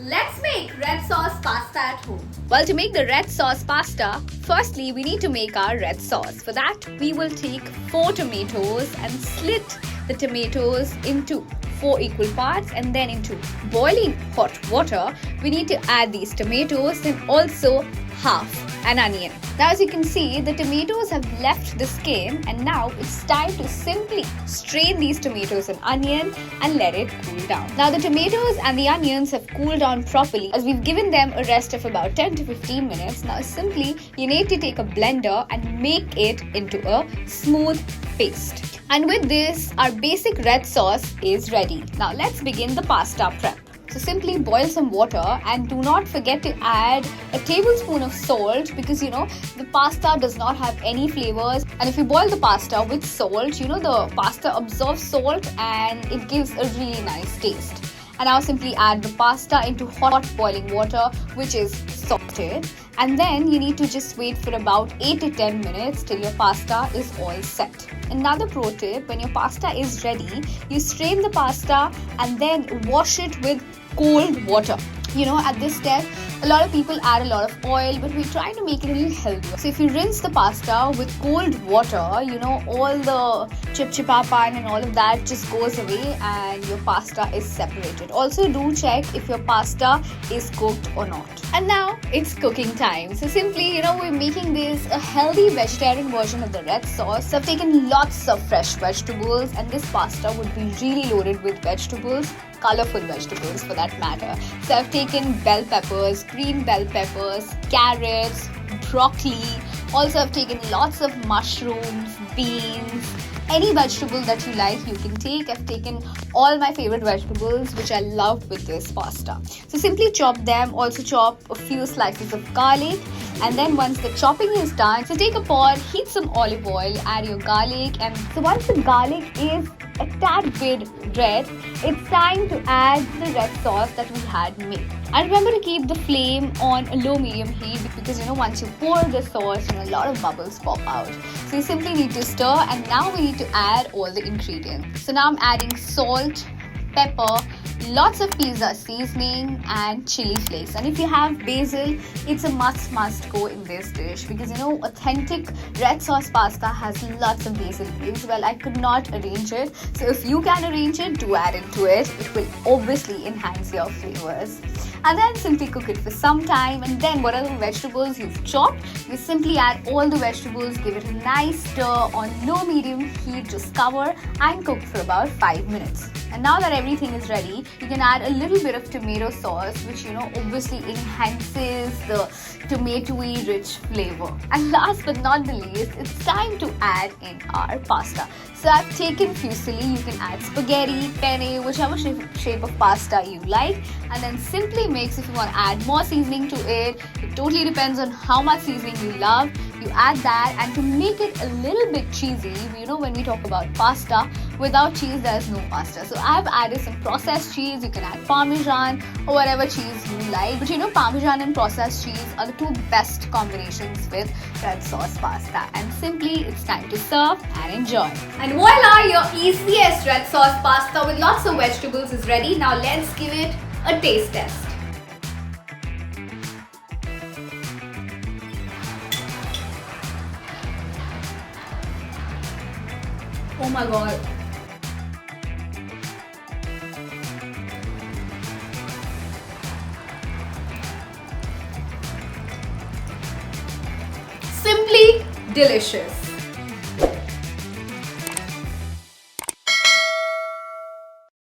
Let's make red sauce pasta at home. Well, to make the red sauce pasta, firstly we need to make our red sauce. For that, we will take 4 tomatoes and slit the tomatoes into 4 equal parts, and then into boiling hot water, we need to add these tomatoes and also half an onion. Now, as you can see, the tomatoes have left the skin, and now it's time to simply strain these tomatoes and onion and let it cool down. Now, the tomatoes and the onions have cooled down properly as we've given them a rest of about 10 to 15 minutes. Now, simply you need to take a blender and make it into a smooth paste. And with this, our basic red sauce is ready. Now, let's begin the pasta prep. So simply boil some water and do not forget to add a tablespoon of salt, because the pasta does not have any flavors, and if you boil the pasta with salt, the pasta absorbs salt and it gives a really nice taste. And now simply add the pasta into hot boiling water, which is sautéed, and then you need to just wait for about 8 to 10 minutes till your pasta is all set. Another pro tip: when your pasta is ready, you strain the pasta and then wash it with cold water. At this step, a lot of people add a lot of oil, but we try to make it a little healthier. So if you rinse the pasta with cold water, all the chip-chipapa and all of that just goes away and your pasta is separated. Also, do check if your pasta is cooked or not. And now it's cooking time. So simply, we're making this a healthy vegetarian version of the red sauce. So I've taken lots of fresh vegetables, and this pasta would be really loaded with vegetables, colorful vegetables for that matter. So I've taken bell peppers, green bell peppers, carrots, broccoli. Also, I've taken lots of mushrooms, beans, any vegetable that you like you can take. I've taken all my favorite vegetables which I love with this pasta. So simply chop them. Also chop a few slices of garlic, and then once the chopping is done, so take a pot, heat some olive oil, add your garlic, and so once the garlic is a tad bit red, it's time to add the red sauce that we had made. And remember to keep the flame on a low-medium heat, because once you pour the sauce, a lot of bubbles pop out. So you simply need to stir, and now we need to add all the ingredients. So now I'm adding salt, pepper, lots of pizza seasoning, and chili flakes. And if you have basil, it's a must go in this dish, because authentic red sauce pasta has lots of basil leaves. Well, I could not arrange it, so if you can arrange it, do add into it. It will obviously enhance your flavors. And then simply cook it for some time, and then whatever vegetables you've chopped, you simply add all the vegetables, give it a nice stir on low-medium heat, just cover and cook for about 5 minutes. And now that everything is ready, you can add a little bit of tomato sauce, which obviously enhances the tomatoey rich flavor. And last but not the least, it's time to add in our pasta. So I've taken fusilli. You can add spaghetti, penne, whichever shape of pasta you like, and then simply mix. If you want to add more seasoning to it, it totally depends on how much seasoning you love. You add that, and to make it a little bit cheesy, when we talk about pasta, without cheese there's no pasta. So I've added some processed cheese. You can add Parmesan or whatever cheese you like. But Parmesan and processed cheese are the two best combinations with red sauce pasta. And simply it's time to serve and enjoy. And voila, your easiest red sauce pasta with lots of vegetables is ready. Now let's give it a taste test. Oh my god. Simply delicious.